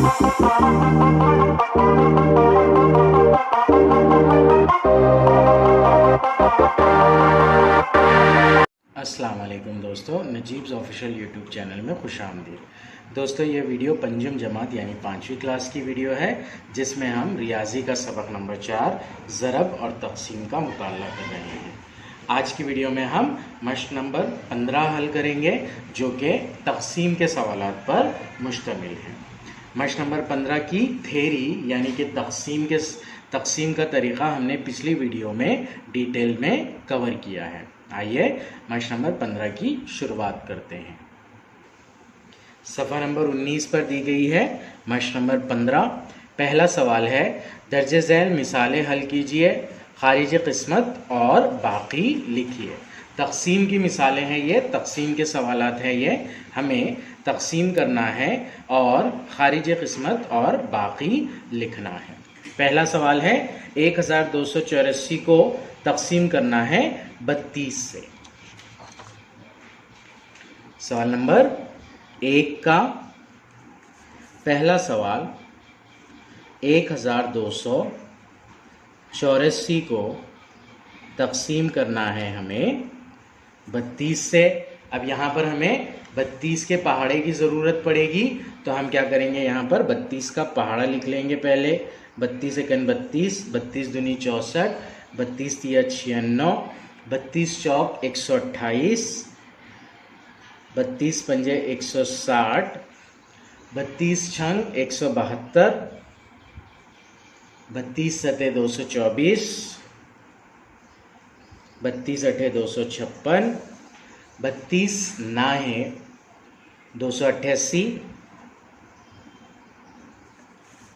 अस्सलाम वालेकुम दोस्तों, नजीब्स ऑफिशियल यूट्यूब चैनल में खुशामदीद। दोस्तों, ये वीडियो पंजम जमात यानी 5वीं क्लास की वीडियो है, जिसमें हम रियाजी का सबक नंबर 4 ज़रब और तक़सीम का मुताला कर रहे हैं। आज की वीडियो में हम मश्क नंबर 15 हल करेंगे, जो कि तक़सीम के सवालात पर मुश्तमिल है। मश्क नंबर 15 की थेरी यानी कि तक़सीम का तरीक़ा हमने पिछली वीडियो में डिटेल में कवर किया है। आइए मश्क नंबर 15 की शुरुआत करते हैं। सफ़ा नंबर 19 पर दी गई है मश्क नंबर 15। पहला सवाल है, दर्जे झैल मिसालें हल कीजिए, खारिज किस्मत और बाकी लिखिए। तक़सीम की मिसालें हैं ये, तक़सीम के सवालात हैं ये। हमें तक़सीम करना है और खारिज किस्मत और बाकी लिखना है। पहला सवाल है, 1284 को तक़सीम करना है 32 से। सवाल नंबर 1 का पहला सवाल, 1284 को तक़सीम करना है हमें 32 से। अब यहाँ पर हमें 32 के पहाड़े की ज़रूरत पड़ेगी, तो हम क्या करेंगे, यहाँ पर 32 का पहाड़ा लिख लेंगे पहले। 32 एकन 32, 32 दूनी 64, 32 तिया 96, 32 चौक 128, 32 पंजे 160, 32 छंग 172, 32 सते 224, 32 अठे 256, 32 नाहे 288,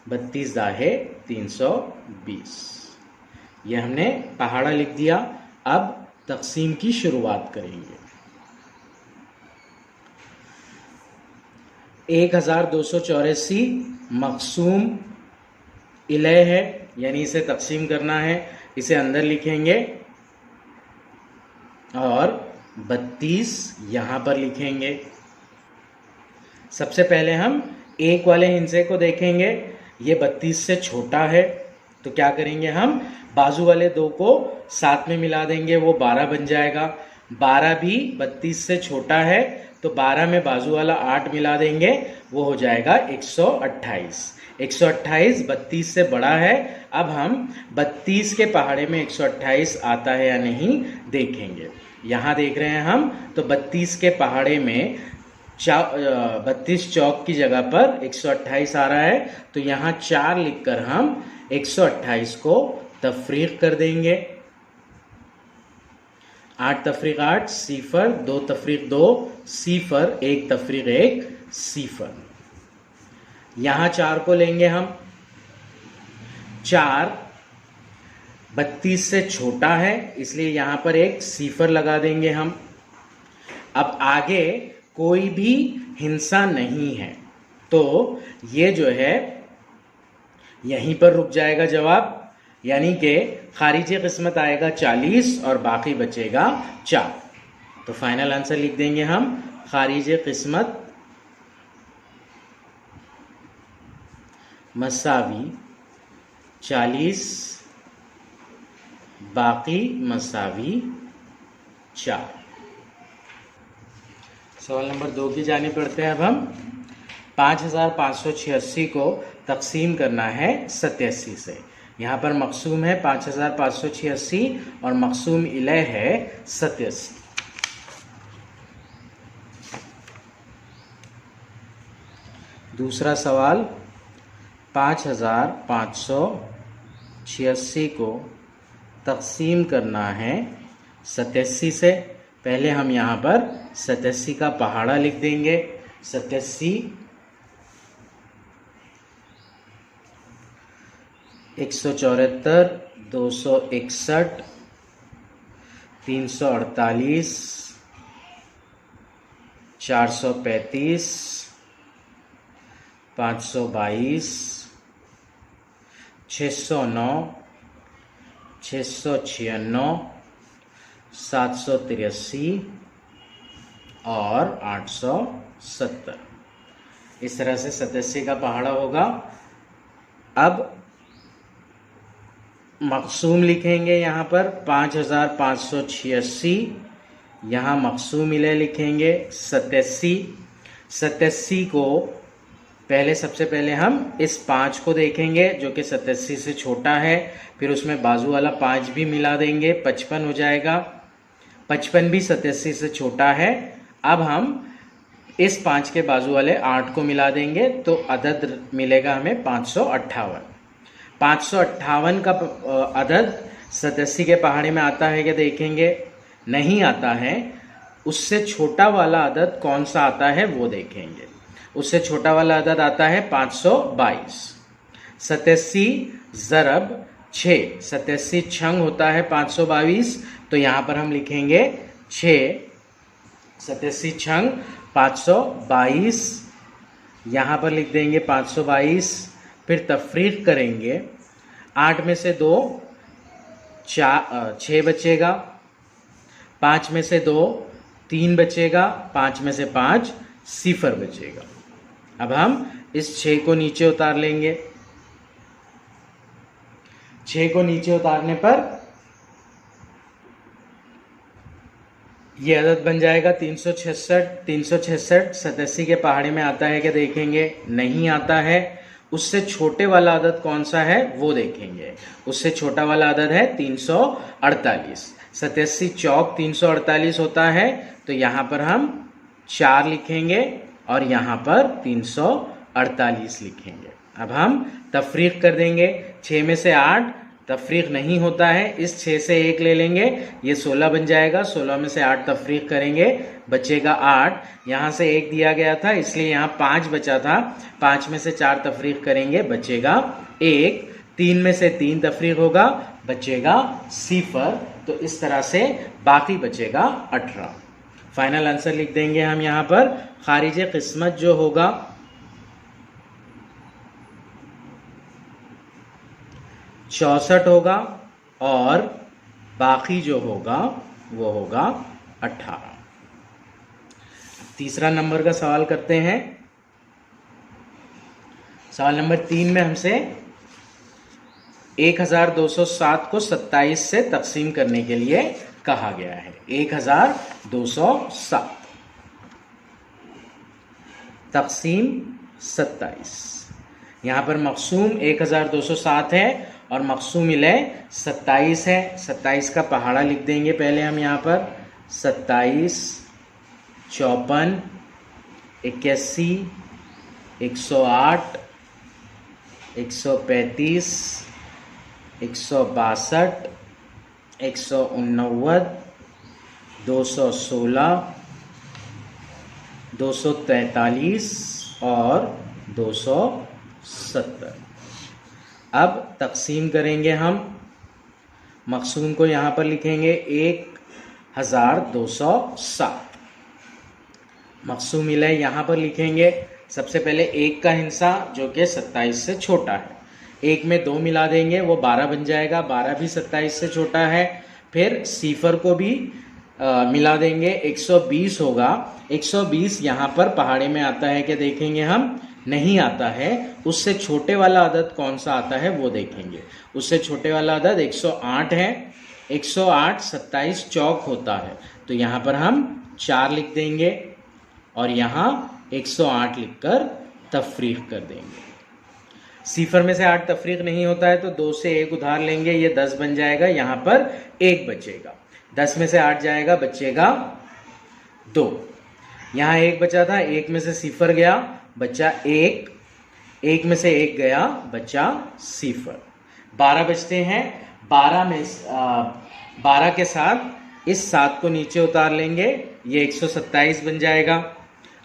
32 दाहे 320। यह हमने पहाड़ा लिख दिया। अब तक़सीम की शुरुआत करेंगे। 1284 मक़सूम इलय है, यानी इसे तक़सीम करना है। इसे अंदर लिखेंगे और 32 यहाँ पर लिखेंगे। सबसे पहले हम एक वाले हिस्से को देखेंगे। ये 32 से छोटा है, तो क्या करेंगे, हम बाजू वाले दो को साथ में मिला देंगे, वो 12 बन जाएगा। 12 भी 32 से छोटा है, तो 12 में बाजू वाला 8 मिला देंगे, वो हो जाएगा 128। 128 32 से बड़ा है। अब हम 32 के पहाड़े में 128 आता है या नहीं देखेंगे। यहाँ देख रहे हैं हम, तो 32 के पहाड़े में 32 चौक की जगह पर 128 आ रहा है, तो यहाँ 4 लिखकर हम 128 को तफरीक कर देंगे। 8 तफरीक 8 सिफर, 2 तफरीक 2 सिफर, 1 तफरीक 1 सिफर। यहाँ 4 को लेंगे हम। 4 32 से छोटा है, इसलिए यहाँ पर एक सिफर लगा देंगे हम। अब आगे कोई भी हिस्सा नहीं है, तो ये जो है यहीं पर रुक जाएगा जवाब, यानी कि खारिज किस्मत आएगा 40 और बाकी बचेगा 4। तो फाइनल आंसर लिख देंगे हम, खारिज किस्मत मसावी 40, बाकी मसावी 4। सवाल नंबर 2 की जानी पड़ते हैं। अब हम 5586 को तक़सीम करना है 87 से। यहाँ पर मक़सूम है 5586 और मक़सूम इलय है 87। दूसरा सवाल, 5586 को तक़सीम करना है 87 से। पहले हम यहाँ पर 87 का पहाड़ा लिख देंगे। 87 174, 261, 348, 435, 522, 609, 696, 783 और 870। इस तरह से 87 का पहाड़ा होगा। अब मक़सूम लिखेंगे यहाँ पर 5586, यहाँ मक़सूम इले लिखेंगे 87। 87 को सबसे पहले हम इस 5 को देखेंगे जो कि 87 से छोटा है, फिर उसमें बाजू वाला 5 भी मिला देंगे, 55 हो जाएगा। 55 भी 87 से छोटा है। अब हम इस 5 के बाजू वाले 8 को मिला देंगे तो अदद मिलेगा हमें 558। 558 का अदद 87 के पहाड़े में आता है क्या देखेंगे, नहीं आता है। उससे छोटा वाला अदद कौन सा आता है वो देखेंगे। उससे छोटा वाला अदद आता है 522। 87 ज़रब 6, 87 छंग होता है 522, तो यहाँ पर हम लिखेंगे 6। 87 छंग 522, यहाँ पर लिख देंगे 522। फिर तफरीक करेंगे, 8 में से 2 6 बचेगा, 5 में से 2 3 बचेगा, 5 में से 5 0 बचेगा। अब हम इस 6 को नीचे उतार लेंगे। 6 को नीचे उतारने पर ये अदद बन जाएगा 366। 366 87 के पहाड़े में आता है क्या देखेंगे, नहीं आता है। उससे छोटे वाला अदद कौन सा है वो देखेंगे। उससे छोटा वाला अदद है 348। 87 चौक 348 होता है, तो यहाँ पर हम 4 लिखेंगे और यहाँ पर 348 लिखेंगे। अब हम तफरीक कर देंगे। 6 में से 8 तफरीक नहीं होता है, इस 6 से 1 ले लेंगे, ये 16 बन जाएगा। 16 में से 8 तफरीक करेंगे, बचेगा 8। यहाँ से 1 दिया गया था इसलिए यहाँ 5 बचा था, 5 में से 4 तफरीक करेंगे, बचेगा 1। 3 में से 3 तफरीक होगा, बचेगा 0। तो इस तरह से बाकी बचेगा 18। फाइनल आंसर लिख देंगे हम यहाँ पर। खारिज किस्मत जो होगा 64 होगा और बाकी जो होगा वो होगा 18। तीसरा नंबर का सवाल करते हैं। सवाल नंबर 3 में हमसे 1207 को 27 से तकसीम करने के लिए कहा गया है। 1207 तकसीम 27। यहाँ पर मक़सूम 1207 है और मक़सूम इले 27 है। 27 का पहाड़ा लिख देंगे पहले हम यहाँ पर। 27, 54, 81, 108, 135, 162, 189, 216, 243 और 270। अब तकसीम करेंगे हम। मक़सूम को यहाँ पर लिखेंगे 1207। मक़सूम इले यहाँ पर लिखेंगे। सबसे पहले 1 का हिस्सा जो कि 27 से छोटा है, 1 में 2 मिला देंगे, वो 12 बन जाएगा। 12 भी 27 से छोटा है। फिर 0 को भी मिला देंगे, 120 होगा। 120 यहाँ पर पहाड़े में आता है क्या देखेंगे हम, नहीं आता है। उससे छोटे वाला अदद कौन सा आता है वो देखेंगे। उससे छोटे वाला अदद 108 है। 108 27 चौक होता है, तो यहाँ पर हम 4 लिख देंगे और यहाँ 108 लिखकर तफरीक कर देंगे। 0 में से 8 तफरीक नहीं होता है तो 2 से 1 उधार लेंगे, ये 10 बन जाएगा। यहाँ पर 1 बचेगा। 10 में से 8 जाएगा, बचेगा 2। यहाँ 1 बचा था, 1 में से 0 गया, बचा 1। 1 में से 1 गया, बचा 0। 12 बचते हैं। 12 के साथ इस 7 को नीचे उतार लेंगे, ये 127 बन जाएगा।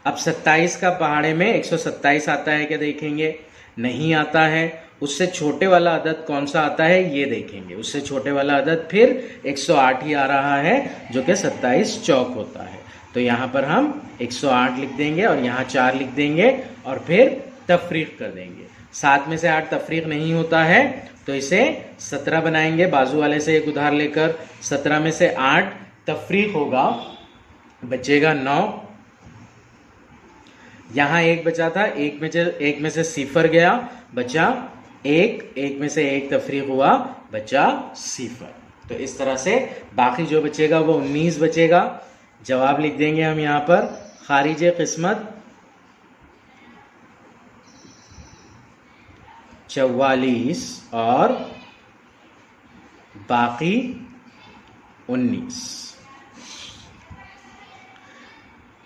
अब 27 का पहाड़े में 127 आता है क्या देखेंगे, नहीं आता है। उससे छोटे वाला अदद कौन सा आता है ये देखेंगे। उससे छोटे वाला अदद फिर 108 ही आ रहा है जो कि 27 चौक होता है, तो यहाँ पर हम 108 लिख देंगे और यहाँ 4 लिख देंगे और फिर तफरीक कर देंगे। 7 में से 8 तफरीक नहीं होता है तो इसे 17 बनाएंगे, बाजू वाले से 1 उधार लेकर। 17 में से 8 तफरीक होगा, बचेगा 9। यहाँ एक बचा था, एक में से सिफर गया, बचा एक में से एक तफरीक हुआ, बचा सिफर। तो इस तरह से बाकी जो बचेगा वो 19 बचेगा। जवाब लिख देंगे हम यहाँ पर, खारिज किस्मत 44 और बाकी 19।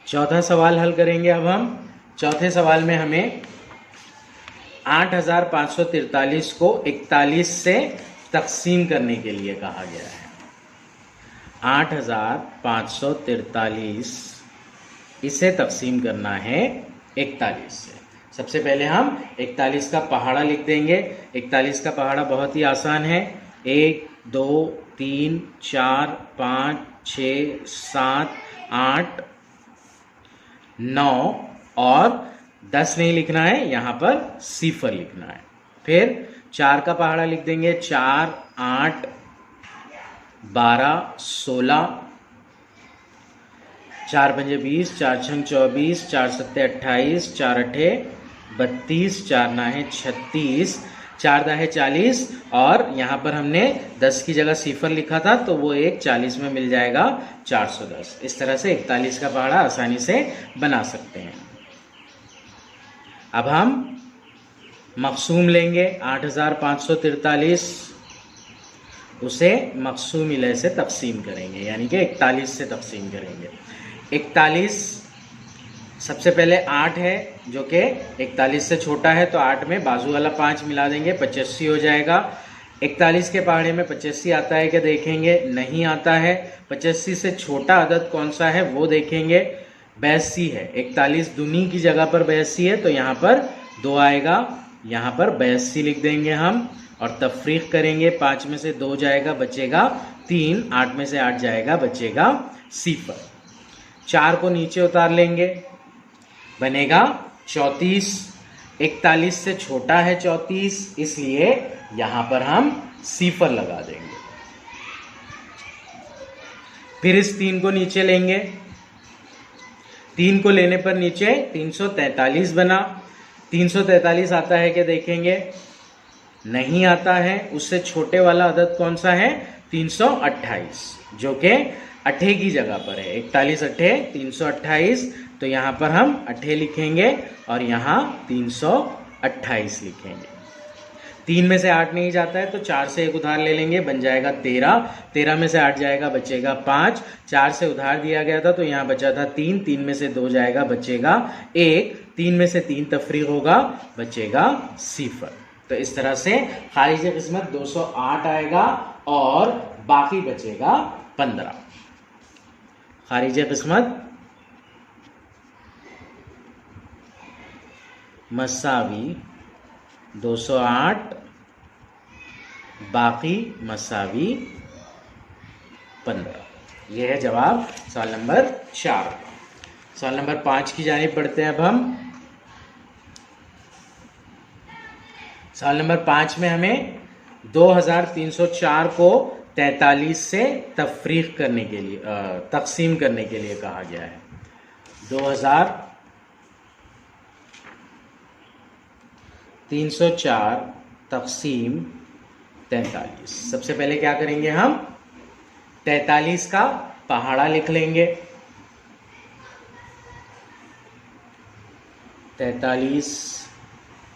चौथा सवाल हल करेंगे अब हम। चौथे सवाल में हमें 8543 को 41 से तकसीम करने के लिए कहा गया है। 8543 इसे तकसीम करना है 41 से। सबसे पहले हम 41 का पहाड़ा लिख देंगे। 41 का पहाड़ा बहुत ही आसान है। 1 2 3 4 5 6 7 8 9 और 10 नहीं लिखना है, यहाँ पर सिफर लिखना है। फिर 4 का पहाड़ा लिख देंगे। 4 8 12 16, 4 पंजे 20, 4 छंग 24, 4 सत्ते 28, 4 अठे 32, 4 नाहे 36, 4 दाहे 40 और यहाँ पर हमने 10 की जगह सिफर लिखा था तो वो एक 40 में मिल जाएगा, 410। इस तरह से 41 का पहाड़ा आसानी से बना सकते हैं। अब हम मकसूम लेंगे 8543, उसे मकसूम इले से तकसीम करेंगे, यानी कि 41 से तकसीम करेंगे। 41 सबसे पहले 8 है जो कि 41 से छोटा है, तो 8 में बाजू वाला 5 मिला देंगे, 85 हो जाएगा। 41 के पहाड़े में 85 आता है क्या देखेंगे, नहीं आता है। 85 से छोटा अदद कौन सा है वो देखेंगे, 82 है। 41 दूनी की जगह पर 82 है तो यहाँ पर 2 आएगा, यहाँ पर 82 लिख देंगे हम और तफरीक करेंगे। 5 में से 2 जाएगा, बचेगा 3, 8 में से 8 जाएगा, बचेगा सिफर। 4 को नीचे उतार लेंगे, बनेगा 34। 41 से छोटा है 34, इसलिए यहां पर हम सिफर लगा देंगे। फिर इस 3 को नीचे लेंगे, 3 को लेने पर नीचे 343 बना। 343 आता है क्या देखेंगे, नहीं आता है। उससे छोटे वाला अदद कौन सा है, 328, जो कि अठे की जगह पर है। 41 अठे 328, तो यहाँ पर हम अठे लिखेंगे और यहाँ 328 लिखेंगे। 3 में से 8 नहीं जाता है तो 4 से एक उधार ले लेंगे, बन जाएगा 13। 13 में से 8 जाएगा, बचेगा 5। 4 से उधार दिया गया था तो यहाँ बचा था 3, 3 में से 2 जाएगा, बचेगा 1। 3 में से 3 तफरीक होगा, बचेगा सिफर। तो इस तरह से खारिज किस्मत 208 आएगा और बाकी बचेगा 15। खारिज किस्मत मसावी 208, बाकी मसावी 15। यह है जवाब सवाल नंबर 4 का। सवाल नंबर 5 की जानिब बढ़ते हैं अब हम। सवाल नंबर 5 में हमें 2304 को 43 से तफरीक करने के लिए तकसीम करने के लिए कहा गया है। 2304 तकसीम 43। सबसे पहले क्या करेंगे हम, 43 का पहाड़ा लिख लेंगे। 43,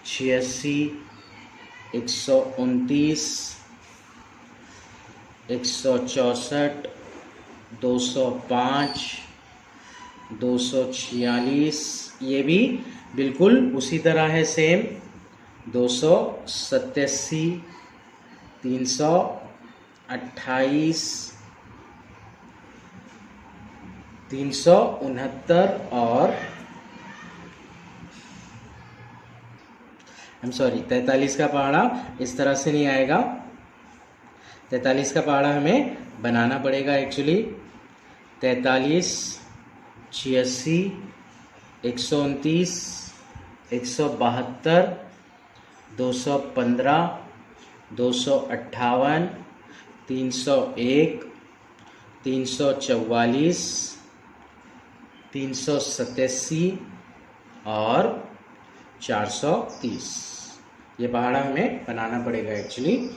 86, 129, 164, 205, 246, ये भी बिल्कुल उसी तरह है, सेम। 287, 328, 369 और 43 का पहाड़ा इस तरह से नहीं आएगा। 43 का पहाड़ा हमें बनाना पड़ेगा एक्चुअली। 43, 86, 129, 172, 215, 258, 301, 344, 387 और 430। ये पहाड़ा हमें बनाना पड़ेगा एक्चुअली।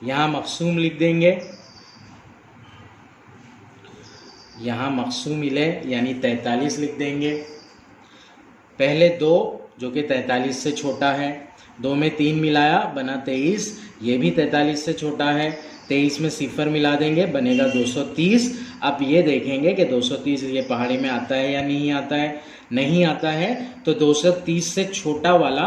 यहाँ मकसूम लिख देंगे, यहाँ मकसूम इले यानी 43 लिख देंगे। पहले 2 जो कि 43 से छोटा है, 2 में 3 मिलाया बना 23, ये भी 43 से छोटा है, 23 में 0 मिला देंगे बनेगा 230। अब ये देखेंगे कि 230 ये पहाड़ी में आता है या नहीं आता है। नहीं आता है तो 230 से छोटा वाला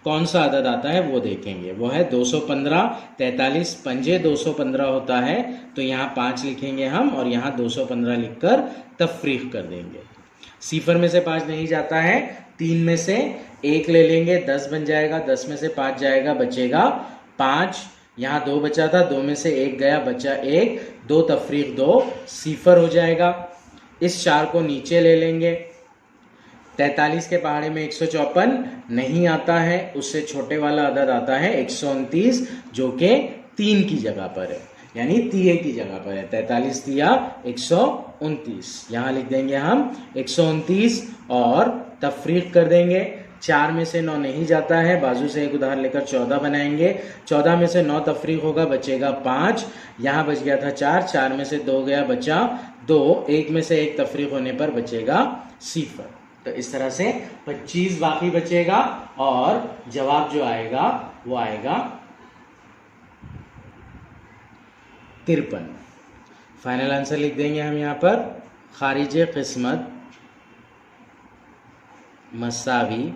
कौन सा अदद आता है वो देखेंगे, वो है 215। 43 पंजे 215 होता है, तो यहाँ 5 लिखेंगे हम और यहाँ 215 लिखकर तफरीक कर देंगे। 0 में से 5 नहीं जाता है, 3 में से 1 ले लेंगे, 10 बन जाएगा, 10 में से 5 जाएगा बचेगा 5। यहाँ 2 बचा था, 2 में से 1 गया बचा 1, 2 तफरीक 2 0 हो जाएगा। इस 4 को नीचे ले लेंगे। 43 के पहाड़े में 154 नहीं आता है, उससे छोटे वाला अदद आता है 129 जो कि 3 की जगह पर है, यानी तिये की जगह पर है। 43 तिया 129, यहाँ लिख देंगे हम 129 और तफरीक कर देंगे। 4 में से 9 नहीं जाता है, बाजू से एक उधार लेकर 14 बनाएंगे। 14 में से 9 तफरीक होगा बचेगा 5, यहाँ बच गया था 4, 4 में से 2 गया बचा 2, 1 में से 1 तफरीक होने पर बचेगा 0। तो इस तरह से 25 बाकी बचेगा और जवाब जो आएगा वो आएगा 53। फाइनल आंसर लिख देंगे हम यहाँ पर, खारिजे किस्मत मसावी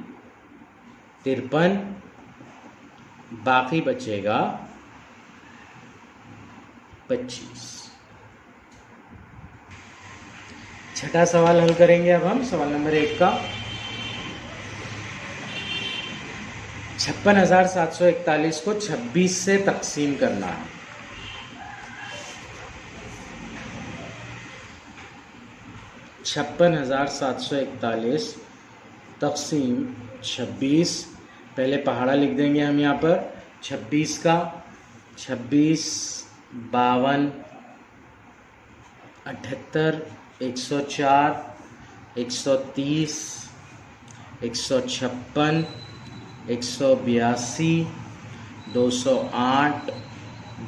53, बाकी बचेगा 25। छठा सवाल हल करेंगे अब हम, सवाल नंबर 1 का। 56,741 को 26 से तकसीम करना है। छप्पन 741 तकसीम 26, पहले पहाड़ा लिख देंगे हम यहाँ पर 26 का। 26, 52, 78, 104, 130, 156, 182, 208,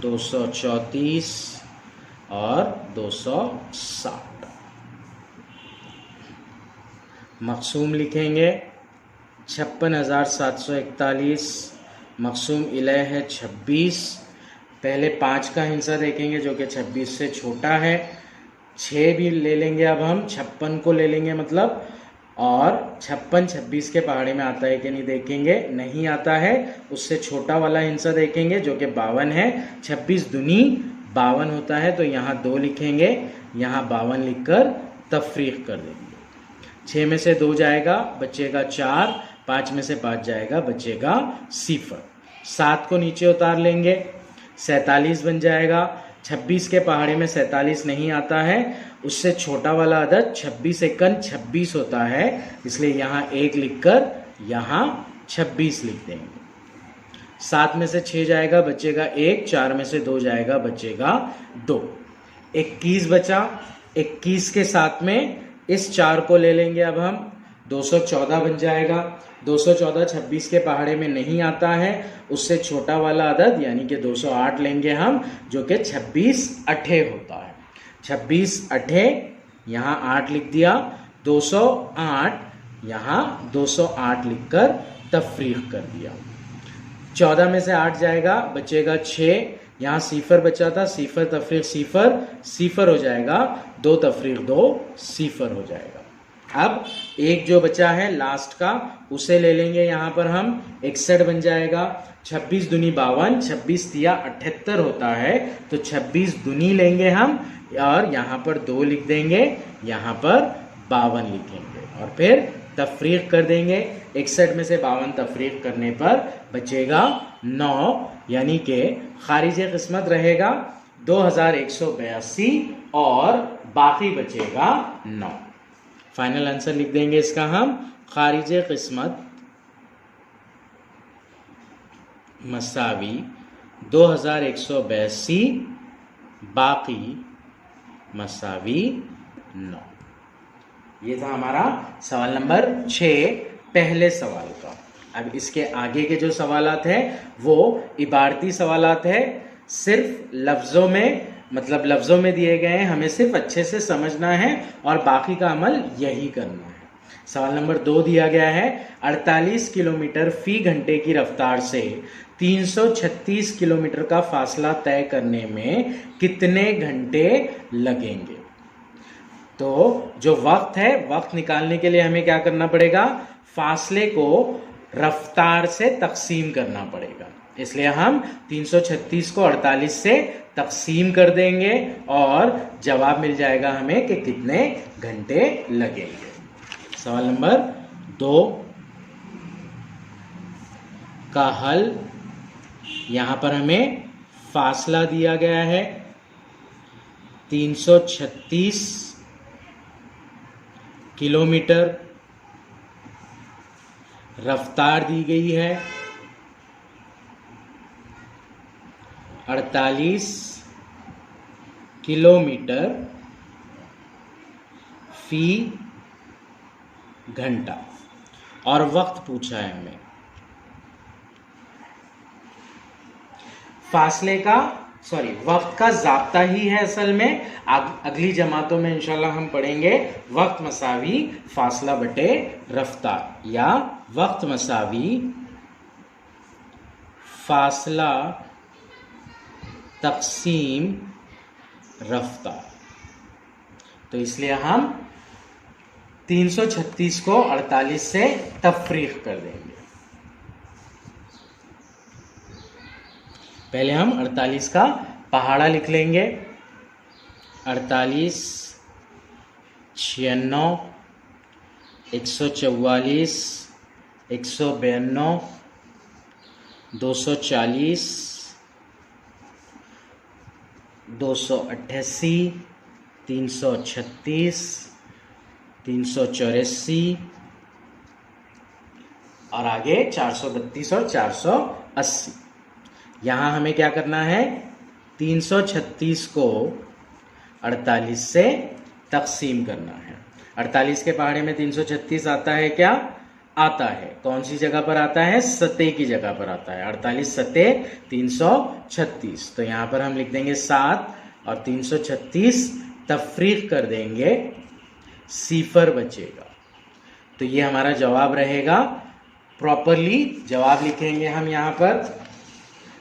234 और 260। मकसूम लिखेंगे 56,741, मकसूम इलय है 26। पहले 5 का हिस्सा देखेंगे जो कि 26 से छोटा है। 6 भी ले लेंगे, अब हम 56 को ले लेंगे मतलब, और 56 26 के पहाड़े में आता है कि नहीं देखेंगे, नहीं आता है, उससे छोटा वाला हिस्सा देखेंगे जो कि 52 है। 26 दूनी 52 होता है, तो यहाँ 2 लिखेंगे, यहाँ 52 लिखकर तफरीक कर देंगे। 6 में से 2 जाएगा बचेगा 4, 5 में से 5 जाएगा बचेगा 0। 7 को नीचे उतार लेंगे, 47 बन जाएगा। 26 के पहाड़े में 47 नहीं आता है, उससे छोटा वाला अदद 26 एकन 26 होता है, इसलिए यहाँ 1 लिखकर यहाँ 26 लिख देंगे। 7 में से 6 जाएगा बचेगा 1, 4 में से 2 जाएगा बचेगा 2, 21 बचा। 21 के साथ में इस 4 को ले लेंगे, अब हम 214 बन जाएगा। 214 26 के पहाड़े में नहीं आता है, उससे छोटा वाला अदद यानी कि 208 लेंगे हम, जो कि 26 अठे होता है। 26 अठे यहाँ 8 लिख दिया, 208 यहाँ 208 लिखकर तफरीक कर दिया। 14 में से 8 जाएगा बचेगा 6, यहाँ 0 बचा था, 0 तफरीक 0, 0 हो जाएगा, 2 तफरीक 2 0 हो जाएगा। अब 1 जो बचा है लास्ट का उसे ले लेंगे, यहाँ पर हम 61 बन जाएगा। 26 दूनी 52, 26 तिया 78 होता है, तो 26 दूनी लेंगे हम और यहाँ पर 2 लिख देंगे, यहाँ पर 52 लिखेंगे और फिर तफरीक कर देंगे। 61 में से 52 तफरीक करने पर बचेगा 9, यानी कि खारिज किस्मत रहेगा 2182 और बाकी बचेगा 9। फाइनल आंसर लिख देंगे इसका हम, खारिज किस्मत मसावी 2182 बाकी मसावी 9। ये था हमारा सवाल नंबर 6 पहले सवाल का। अब इसके आगे के जो सवालात हैं वो इबारती सवालात है, सिर्फ लफ्ज़ों में, मतलब लफ्ज़ों में दिए गए हैं, हमें सिर्फ अच्छे से समझना है और बाकी का अमल यही करना है। सवाल नंबर 2 दिया गया है 48 किलोमीटर फी घंटे की रफ्तार से 336 किलोमीटर का फासला तय करने में कितने घंटे लगेंगे। तो जो वक्त है, वक्त निकालने के लिए हमें क्या करना पड़ेगा, फासले को रफ्तार से तकसीम करना पड़ेगा। इसलिए हम 336 को 48 से तकसीम कर देंगे और जवाब मिल जाएगा हमें कि कितने घंटे लगेंगे। सवाल नंबर 2 का हल, यहां पर हमें फासला दिया गया है 336 किलोमीटर, रफ्तार दी गई है 48 किलोमीटर फी घंटा और वक्त पूछा है हमें। फासले का वक्त का ज़ाब्ता ही है असल में। अगली जमातों में इंशाल्लाह हम पढ़ेंगे वक्त मसावी फासला बटे रफ्तार, या वक्त मसावी फासला तकसीम रफ्तार। तो इसलिए हम 336 को 48 से तफरीक कर देंगे। पहले हम 48 का पहाड़ा लिख लेंगे। 48, 96, 144, 192, 240, 288, 336, 384 और आगे 432 और 480। यहाँ हमें क्या करना है, 336 को 48 से तकसीम करना है। 48 के पहाड़े में 336 आता है क्या, आता है। कौन सी जगह पर आता है, सते की जगह पर आता है। 48 सते 336, तो यहाँ पर हम लिख देंगे 7 और 336 तफरीक कर देंगे, सिफर बचेगा। तो ये हमारा जवाब रहेगा। प्रॉपरली जवाब लिखेंगे हम यहाँ पर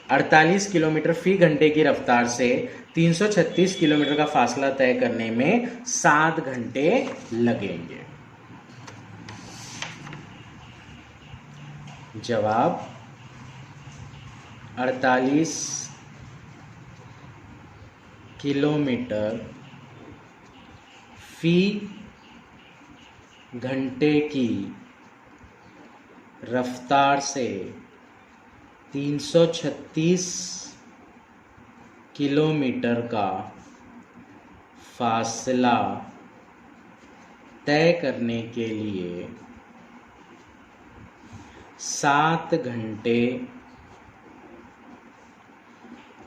48 किलोमीटर फी घंटे की रफ्तार से 336 किलोमीटर का फासला तय करने में 7 घंटे लगेंगे। जवाब 48 किलोमीटर फी घंटे की रफ्तार से 336 किलोमीटर का फासला तय करने के लिए 7 घंटे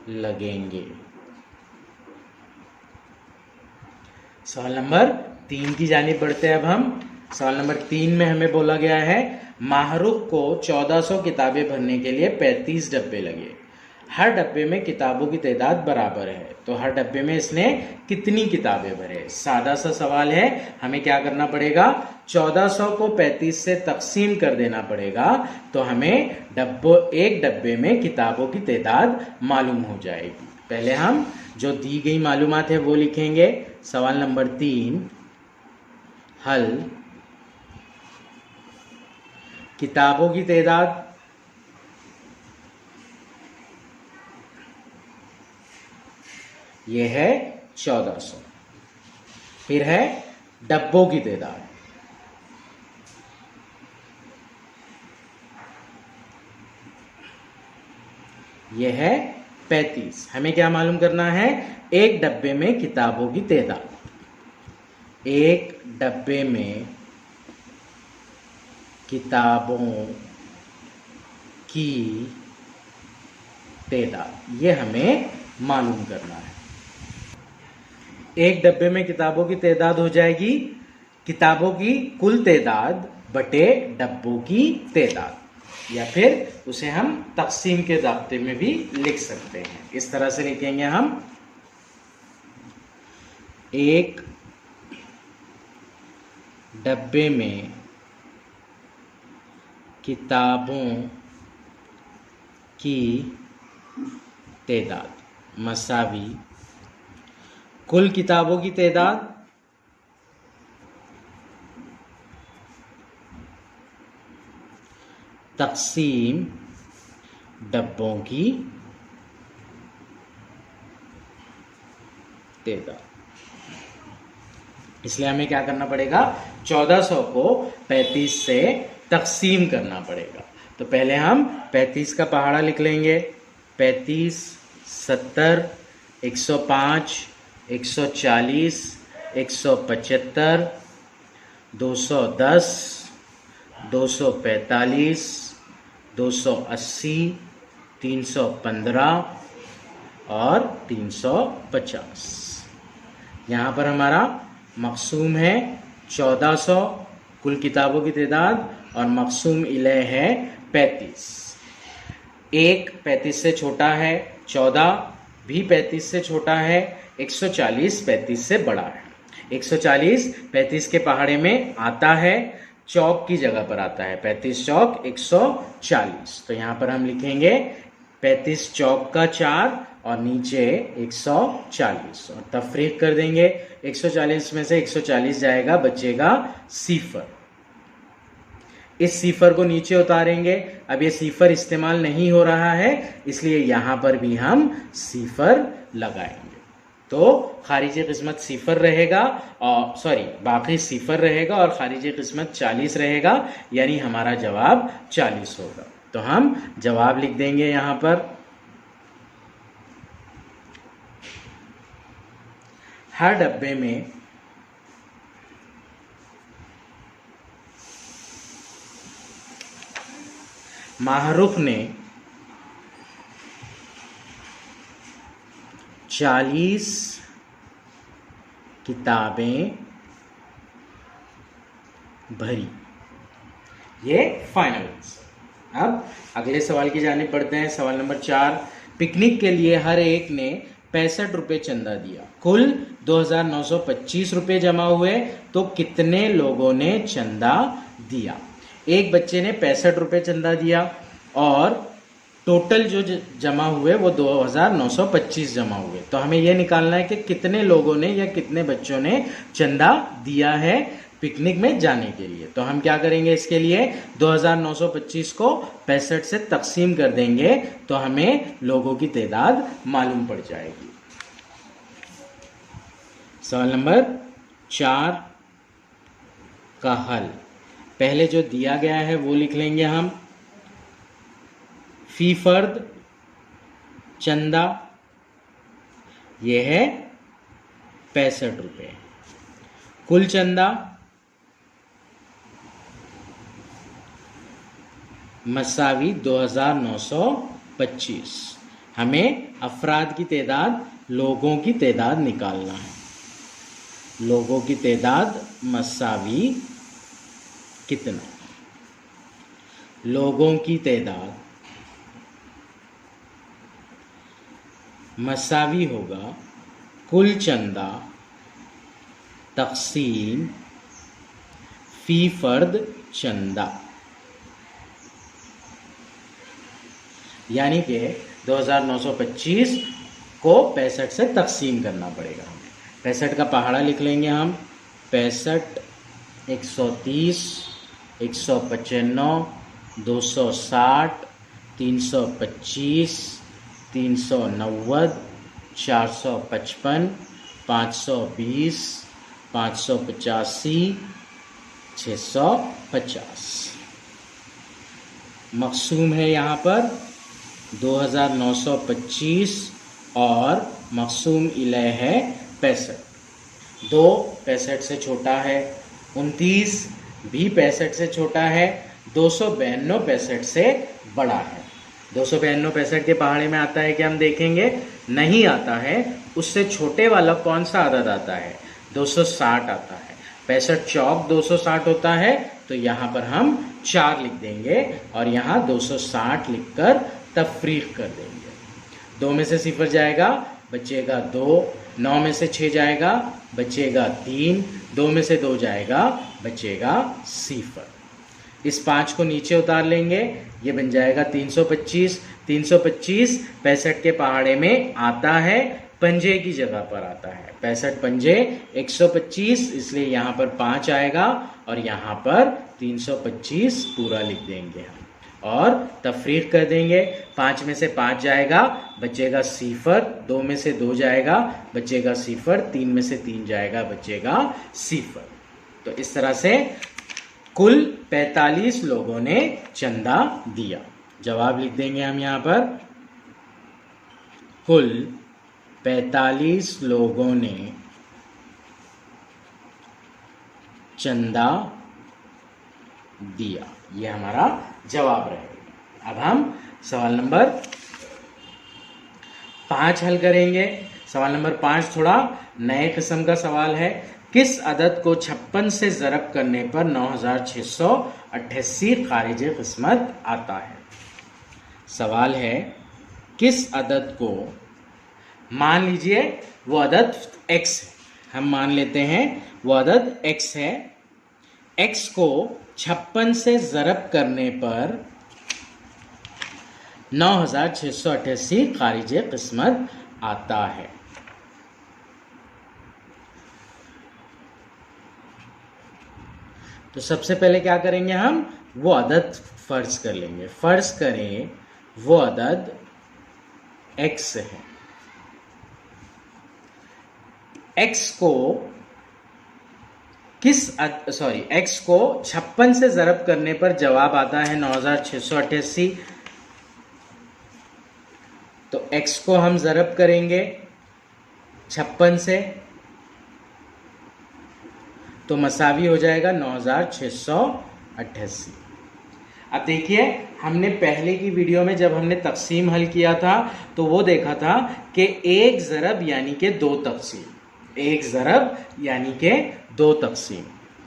लगेंगे। सवाल नंबर 3 की जानिब बढ़ते हैं अब हम। सवाल नंबर 3 में हमें बोला गया है माहरूख को 1400 किताबें भरने के लिए 35 डब्बे लगे। हर डब्बे में किताबों की तादाद बराबर है, तो हर डब्बे में इसने कितनी किताबें भरे। सादा सा सवाल है, हमें क्या करना पड़ेगा, 1400 को 35 से तकसीम कर देना पड़ेगा, तो हमें एक डब्बे में किताबों की तादाद मालूम हो जाएगी। पहले हम जो दी गई मालूमात है वो लिखेंगे। सवाल नंबर 3 हल, किताबों की तादाद ये है 1400, फिर है डब्बों की तादाद, ये है 35। हमें क्या मालूम करना है, एक डब्बे में किताबों की तादाद। एक डब्बे में किताबों की तादाद, ये हमें मालूम करना है। एक डब्बे में किताबों की तादाद हो जाएगी किताबों की कुल तादाद बटे डब्बों की तादाद, या फिर उसे हम तकसीम के ज़ाब्ते में भी लिख सकते हैं। इस तरह से लिखेंगे हम, एक डब्बे में किताबों की तादाद मसावी कुल किताबों की तादाद तकसीम डब्बों की तादाद। इसलिए हमें क्या करना पड़ेगा, 1400 को 35 से तकसीम करना पड़ेगा। तो पहले हम 35 का पहाड़ा लिख लेंगे। 35, 70, 105, 140, 175, 210, 245, 280, 315 और 350। यहाँ पर हमारा मक़सूम है 1400 कुल किताबों की तादाद और मक़सूम इलैह है 35। एक 35 से छोटा है, 14 भी 35 से छोटा है, 140 35 से बड़ा है। 140 35 के पहाड़े में आता है, चौक की जगह पर आता है, 35 चौक 140। तो यहाँ पर हम लिखेंगे 35 चौक का 4 और नीचे 140 और तफरीक कर देंगे। 140 में से 140 जाएगा, बचेगा सिफर। इस सिफर को नीचे उतारेंगे। अब ये सिफर इस्तेमाल नहीं हो रहा है, इसलिए यहां पर भी हम सिफर लगाएंगे। तो खारिजी किस्मत सिफर रहेगा और बाकी सिफर रहेगा और खारिजी किस्मत 40 रहेगा, यानी हमारा जवाब 40 होगा। तो हम जवाब लिख देंगे यहां पर, हर डब्बे में माहरूफ ने 40 किताबें भरी। ये फाइनल। अब अगले सवाल की जानिब बढ़ते हैं। सवाल नंबर 4, पिकनिक के लिए हर एक ने 65 रुपये चंदा दिया। कुल 2925 रुपये जमा हुए, तो कितने लोगों ने चंदा दिया? एक बच्चे ने 65 रुपये चंदा दिया और टोटल जो जमा हुए वो 2925 जमा हुए। तो हमें यह निकालना है कि कितने लोगों ने या कितने बच्चों ने चंदा दिया है पिकनिक में जाने के लिए। तो हम क्या करेंगे, इसके लिए 2925 को 65 से तकसीम कर देंगे तो हमें लोगों की तादाद मालूम पड़ जाएगी। सवाल नंबर 4 का हल, पहले जो दिया गया है वो लिख लेंगे हम। फी फर्द चंदा ये है 65 रुपये, कुल चंदा मसावी 2925। हमें अफराद की तादाद, लोगों की तादाद निकालना है। लोगों की तादाद मसावी कितना? लोगों की तादाद मसावी होगा कुल चंदा तकसीम फी फर्द चंदा, यानी कि 2925 को 65 से तकसीम करना पड़ेगा हमें। 65 का पहाड़ा लिख लेंगे हम। 65, 130, 195, 260, 325, 390, 455, 520, 585, 650। मक़सूम है यहाँ पर 2925 और मक़सूम इलैह है 65। 2 65 से छोटा है, 29 भी 65 से छोटा है, 292 65 से बड़ा है। 292 65 के पहाड़े में आता है कि हम देखेंगे, नहीं आता है। उससे छोटे वाला कौन सा आदद आता है? 260 आता है। 65 चौक 260 होता है, तो यहाँ पर हम 4 लिख देंगे और यहाँ 260 लिखकर तफरीक कर देंगे। 2 में से 0 जाएगा, बचेगा 2, 9 में से 6 जाएगा, बचेगा 3, 2 में से 2 जाएगा, बचेगा 0। इस 5 को नीचे उतार लेंगे, ये बन जाएगा 325। 325 65 के पहाड़े में आता है, पंजे की जगह पर आता है। 65 पंजे 125, इसलिए यहाँ पर 5 आएगा और यहाँ पर 325 पूरा लिख देंगे हम और तफरीक कर देंगे। 5 में से 5 जाएगा, बचेगा 0, 2 में से 2 जाएगा, बचेगा 0, 3 में से 3 जाएगा, बचेगा 0। तो इस तरह से कुल 45 लोगों ने चंदा दिया। जवाब लिख देंगे हम यहाँ पर, कुल 45 लोगों ने चंदा दिया। ये हमारा जवाब रहेगा। अब हम सवाल नंबर 5 हल करेंगे। सवाल नंबर 5 थोड़ा नए किस्म का सवाल है। किस अदद को 56 से ज़रब करने पर 9688 खारिज किस्मत आता है? सवाल है, किस अदद को, मान लीजिए वो अदद x है, हम मान लेते हैं वो अदद x है। x को 56 से ज़रब करने पर 9688 खारिज किस्मत आता है। तो सबसे पहले क्या करेंगे हम, वो अदद फर्ज कर लेंगे। फर्ज करें वो अदद x है। x को x को 56 से ज़रब करने पर जवाब आता है 9688। तो x को हम ज़रब करेंगे 56 से, तो मसावी हो जाएगा 9688। अब देखिए, हमने पहले की वीडियो में जब हमने तकसीम हल किया था तो वो देखा था कि 1 ज़रब यानी कि 2 तकसीम, 1 ज़रब यानी कि 2 तकसीम।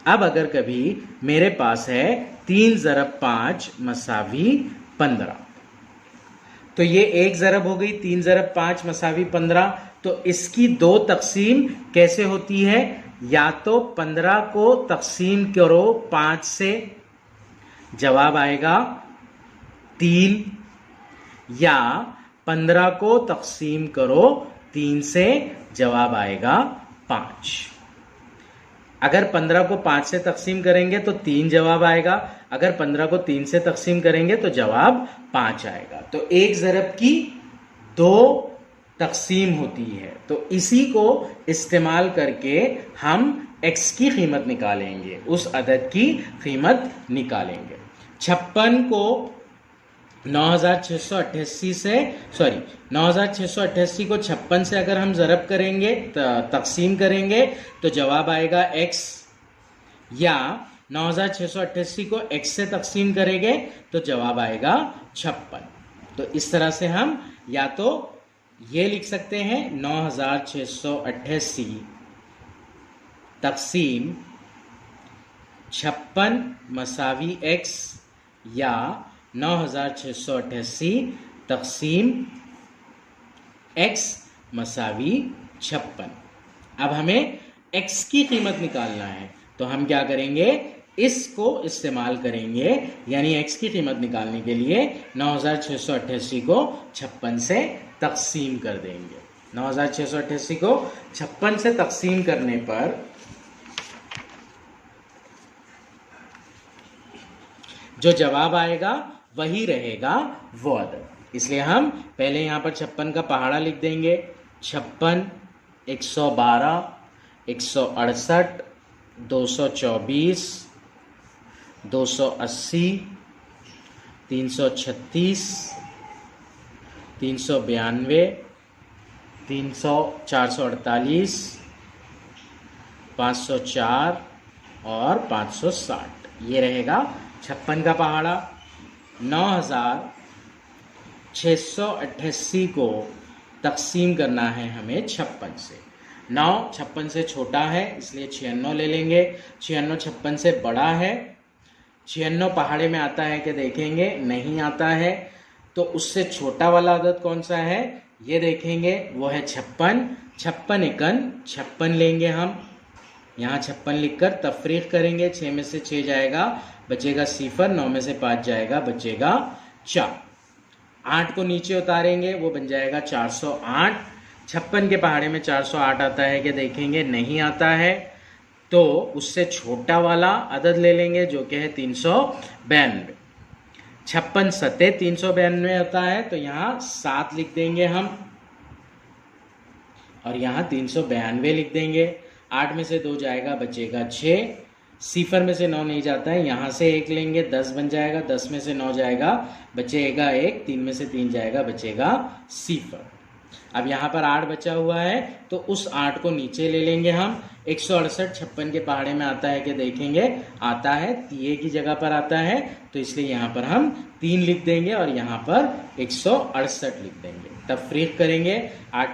अब अगर कभी मेरे पास है 3 ज़रब 5 मसावी 15, तो ये 1 ज़रब हो गई, 3 ज़रब 5 मसावी 15। तो इसकी 2 तकसीम कैसे होती है? या तो 15 को तकसीम करो 5 से, जवाब आएगा 3, या 15 को तकसीम करो 3 से, जवाब आएगा 5। अगर 15 को 5 से तकसीम करेंगे तो 3 जवाब आएगा, अगर 15 को 3 से तकसीम करेंगे तो जवाब 5 आएगा। तो 1 ज़रब की 2 तकसीम होती है। तो इसी को इस्तेमाल करके हम x की कीमत निकालेंगे, उस अदद की कीमत निकालेंगे। 56 को 9688 से, 9688 को 56 से अगर हम ज़रब करेंगे, तकसीम करेंगे, तो जवाब आएगा x, या 9688 को x से तकसीम करेंगे तो जवाब आएगा 56। तो इस तरह से हम या तो ये लिख सकते हैं 9688 तकसीम 56 मसावी x, या 9688 तकसीम x मसावी 56। अब हमें x की कीमत निकालना है, तो हम क्या करेंगे, इसको इस्तेमाल करेंगे, यानी x की कीमत निकालने के लिए 9688 को 56 से तकसीम कर देंगे। 9688 को 56 से तकसीम करने पर जो जवाब आएगा वही रहेगा वो अदद। इसलिए हम पहले यहाँ पर 56 का पहाड़ा लिख देंगे। 56, 112, 168, 224, 280, 336, 392, 448, 504 और 560। ये रहेगा 56 का पहाड़ा। 9688 को तकसीम करना है हमें 56 से। 9 56 से छोटा है इसलिए 96 ले लेंगे। 96 56 से बड़ा है। 96 पहाड़े में आता है कि देखेंगे, नहीं आता है। तो उससे छोटा वाला अदद कौन सा है ये देखेंगे, वो है 56। 56 एकन 56 लेंगे हम। यहाँ 56 लिखकर तफरीक करेंगे। 6 में से 6 जाएगा, बचेगा 0। 9 में से 5 जाएगा, बचेगा 4। 8 को नीचे उतारेंगे, वो बन जाएगा 408। 56 के पहाड़े में 408 आता है कि देखेंगे, नहीं आता है। तो उससे छोटा वाला अदद ले लेंगे जो कि है 392। 56 सते 392 होता है, तो यहाँ 7 लिख देंगे हम और यहाँ 392 लिख देंगे। 8 में से 2 जाएगा, बचेगा 6। 0 में से 9 नहीं जाता है, यहाँ से 1 लेंगे, 10 बन जाएगा। 10 में से 9 जाएगा, बचेगा 1। 3 में से 3 जाएगा, बचेगा 0। अब यहाँ पर 8 बचा हुआ है, तो उस 8 को नीचे ले लेंगे हम। 168 56 के पहाड़े में आता है कि देखेंगे, आता है, तिये की जगह पर आता है, तो इसलिए यहाँ पर हम 3 लिख देंगे और यहाँ पर 168 लिख देंगे। तफरीक करेंगे, 8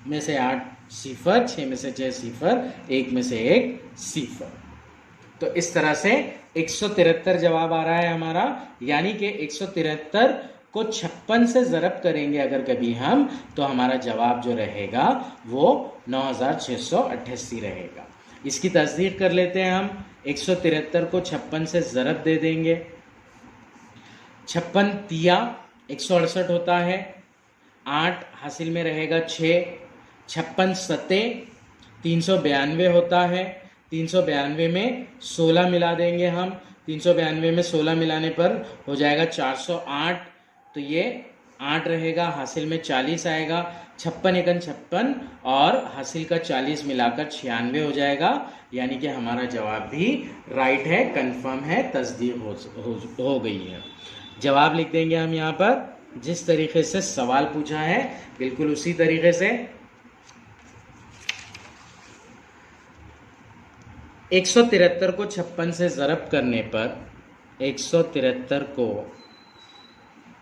में से 8 0, 6 में से 6 0, 1 में से 1 0। तो इस तरह से 173 जवाब आ रहा है हमारा, यानी कि 173 को 56 से ज़रब करेंगे अगर कभी हम, तो हमारा जवाब जो रहेगा वो 9688 रहेगा। इसकी तस्दीक कर लेते हैं हम। 173 को 56 से ज़रब दे देंगे। 56 तिया 168 होता है, 8 हासिल में रहेगा 6। 56 सते 392 होता है, 392 में 16 मिला देंगे हम। 392 में 16 मिलाने पर हो जाएगा 408, तो ये 8 रहेगा, हासिल में 40 आएगा। 56 एकन 56 और हासिल का 40 मिलाकर 96 हो जाएगा, यानी कि हमारा जवाब भी राइट है, कंफर्म है, तस्दीक हो गई है। जवाब लिख देंगे हम यहाँ पर, जिस तरीके से सवाल पूछा है बिल्कुल उसी तरीके से। 173 को 56 से ज़रब करने पर, 173 को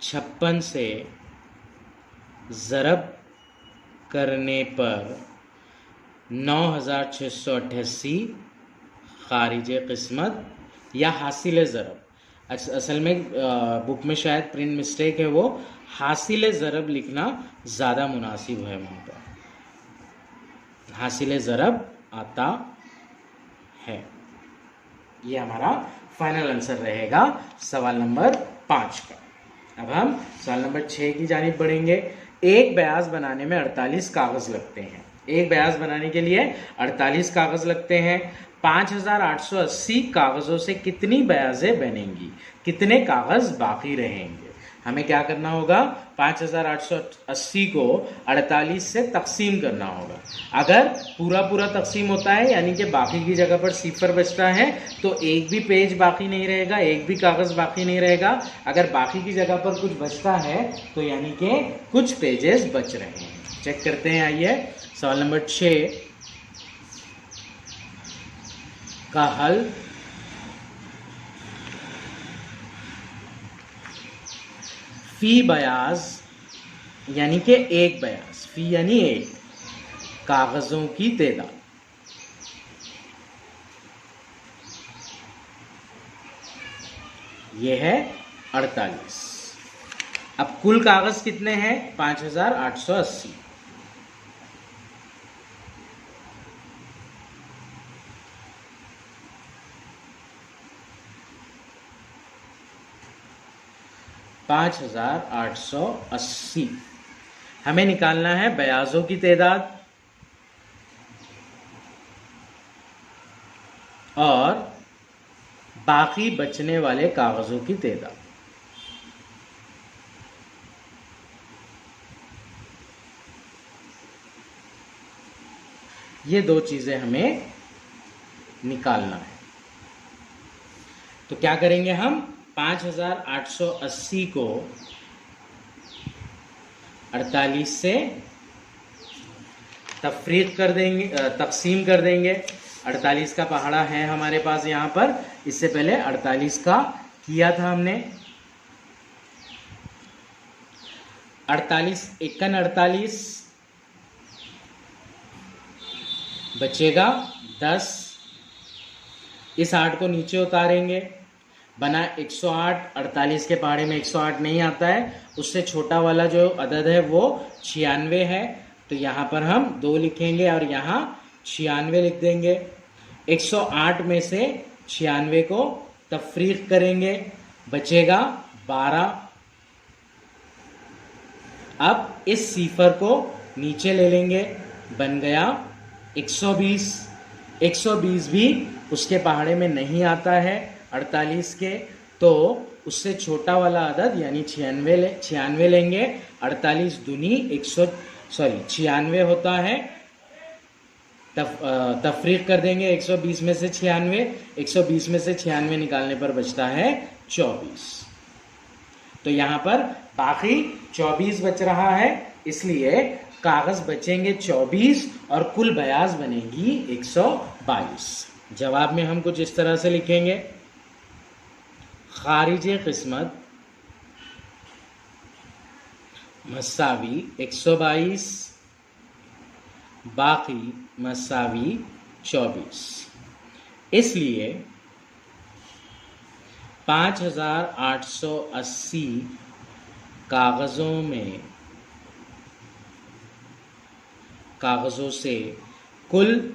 56 से ज़रब करने पर 9688 खारिज किस्मत या हासिल ज़रब। असल में बुक में शायद प्रिंट मिस्टेक है, वो हासिल ज़रब लिखना ज़्यादा मुनासिब है। वहाँ पर हासिल ज़रब आता है। ये हमारा फाइनल आंसर रहेगा सवाल नंबर 5 का। अब हम सवाल नंबर 6 की जानिब बढ़ेंगे। एक बयाज बनाने में 48 कागज़ लगते हैं। एक बयाज बनाने के लिए 48 कागज़ लगते हैं। 5880 कागज़ों से कितनी बयाजें बनेंगी, कितने कागज़ बाकी रहेंगे? हमें क्या करना होगा, 5880 को 48 से तकसीम करना होगा। अगर पूरा पूरा तकसीम होता है, यानी कि बाकी की जगह पर 0 बचता है, तो एक भी पेज बाकी नहीं रहेगा, एक भी कागज़ बाकी नहीं रहेगा। अगर बाकी की जगह पर कुछ बचता है, तो यानी कि कुछ पेजेस बच रहे हैं। चेक करते हैं, आइए। सवाल नंबर 6 का हल। फी बयाज यानी कि एक बयाज, फी यानी एक, कागज़ों की तादाद। ये है 48। अब कुल कागज़ कितने हैं? 5880। $5880 हमें निकालना है बयाजों की तादाद और बाकी बचने वाले कागज़ों की तादाद। ये दो चीज़ें हमें निकालना है। तो क्या करेंगे हम? 5880 को 48 से तफरीक कर देंगे, तकसीम कर देंगे। 48 का पहाड़ा है हमारे पास यहाँ पर, इससे पहले 48 का किया था हमने। 48 एकन 48, बचेगा 10। इस 8 को नीचे उतारेंगे, बना 108। 48 के पहाड़े में 108 नहीं आता है, उससे छोटा वाला जो अदद है वो 96 है। तो यहाँ पर हम 2 लिखेंगे और यहाँ 96 लिख देंगे। 108 में से 96 को तफरीक करेंगे, बचेगा 12। अब इस सिफर को नीचे ले लेंगे, बन गया 120। 120 भी उसके पहाड़े में नहीं आता है 48 के, तो उससे छोटा वाला अदद यानी 96 लेंगे। 48 दूनी 96 होता है। तफरीक कर देंगे 120 में से 96। 120 में से 96 निकालने पर बचता है 24। तो यहाँ पर बाकी 24 बच रहा है, इसलिए कागज बचेंगे 24 और कुल बयाज बनेगी 122। जवाब में हम कुछ इस तरह से लिखेंगे, खारिज किस्मत मसावी 122, बाकी मसावी 24। इसलिए 5880 कागज़ों से कुल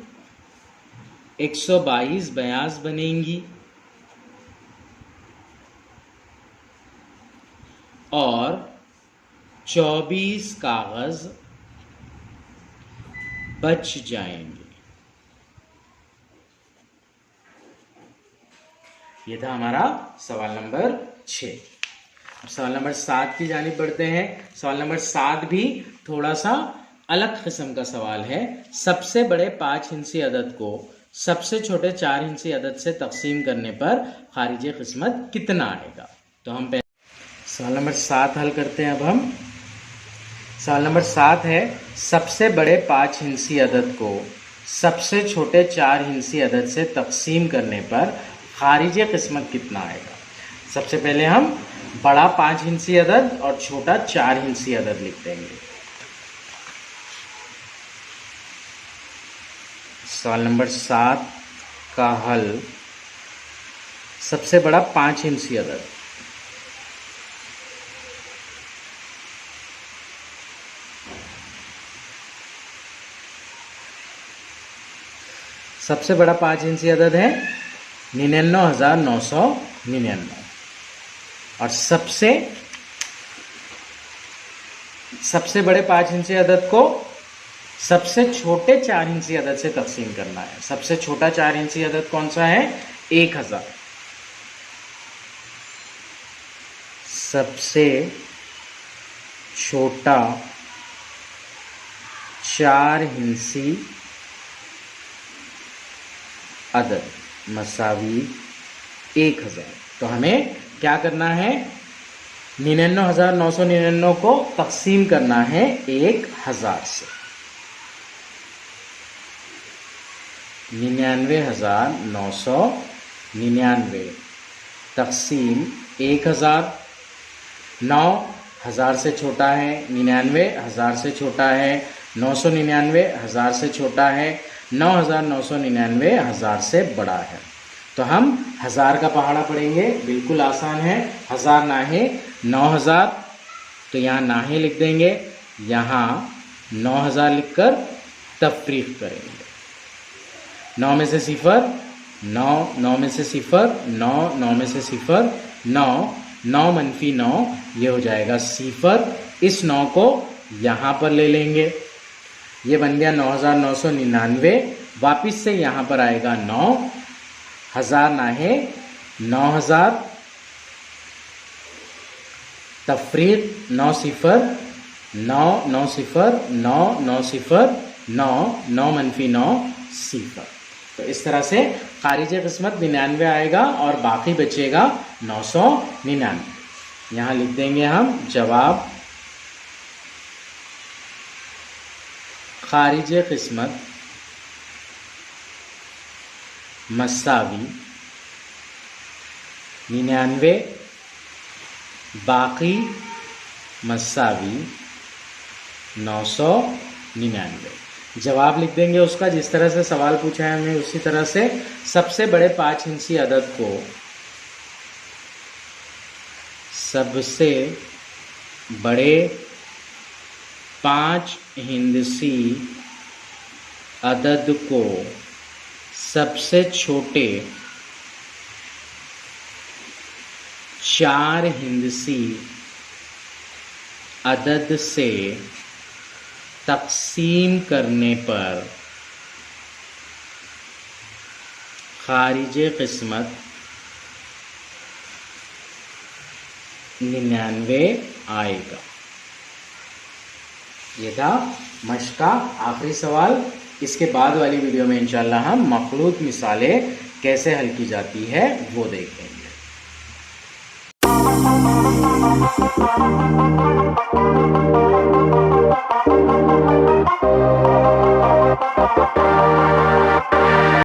122 बयाज बनेंगी और 24 कागज़ बच जाएंगे। ये था हमारा सवाल नंबर 6। अब सवाल नंबर 7 की जानिब बढ़ते हैं। सवाल नंबर 7 भी थोड़ा सा अलग किस्म का सवाल है। सबसे बड़े 5 हिंसी अदद को सबसे छोटे 4 हिंसी अदद से तकसीम करने पर खारिज किस्मत कितना आएगा। तो हम सवाल नंबर 7 हल करते हैं। अब हम सवाल नंबर 7 है, सबसे बड़े 5 हिंसी अदद को सबसे छोटे 4 हिंसी अदद से तकसीम करने पर खारिज किस्मत कितना आएगा। सबसे पहले हम बड़ा 5 हिंसी अदद और छोटा 4 हिंसी अदद लिख देंगे। सवाल नंबर 7 का हल, सबसे बड़ा 5 हिंसी अदद, सबसे बड़ा 5 हिंसी अदद है 99,999 और सबसे बड़े 5 हिंसी अदद को सबसे छोटे 4 हिंसी अदद से तकसीम करना है। सबसे छोटा 4 हिंसी अदद कौन सा है? 1000। सबसे छोटा 4 हिंसी अदद मसावी 1000। तो हमें क्या करना है? 99,999 को तकसीम करना है 1000 से। 99,999 तकसीम 1000। 9,000 से छोटा है, 99,000 से छोटा है, 999 1000 से छोटा है, 9,999 1000 से बड़ा है। तो हम 1000 का पहाड़ा पढ़ेंगे, बिल्कुल आसान है। 1000 नाहे 9000, तो यहाँ नाहे लिख देंगे, यहाँ 9000 लिखकर तफरीक करेंगे। 9 में से 0, 9, 9 में से 0, 9, 9 में से 0, 9, 9 मनफी 9, ये हो जाएगा 0। इस 9 को यहाँ पर ले लेंगे, ये बन गया 9,999। वापिस से यहाँ पर आएगा 9, 1000 नाहे 9000, तफरीक 9 0, 9, 9 0, 9, 9 0, 9, 9 मनफी 9, 0। तो इस तरह से खारिज किस्मत 99 आएगा और बाकी बचेगा 999। यहाँ लिख देंगे हम जवाब, खारिज किस्मत मसावी 99, बाकी मसावी 999। जवाब लिख देंगे उसका, जिस तरह से सवाल पूछा है हमने उसी तरह से। सबसे बड़े 5 हिंसी अदद को सबसे बड़े 5 हिंदसी अदद को सबसे छोटे 4 हिंदसी अदद से तक़सीम करने पर खारिज क़िस्मत 99 आएगा। ये था मश्क का आखिरी सवाल। इसके बाद वाली वीडियो में इंशाल्लाह हम मखलूत मिसालें कैसे हल की जाती है वो देखेंगे।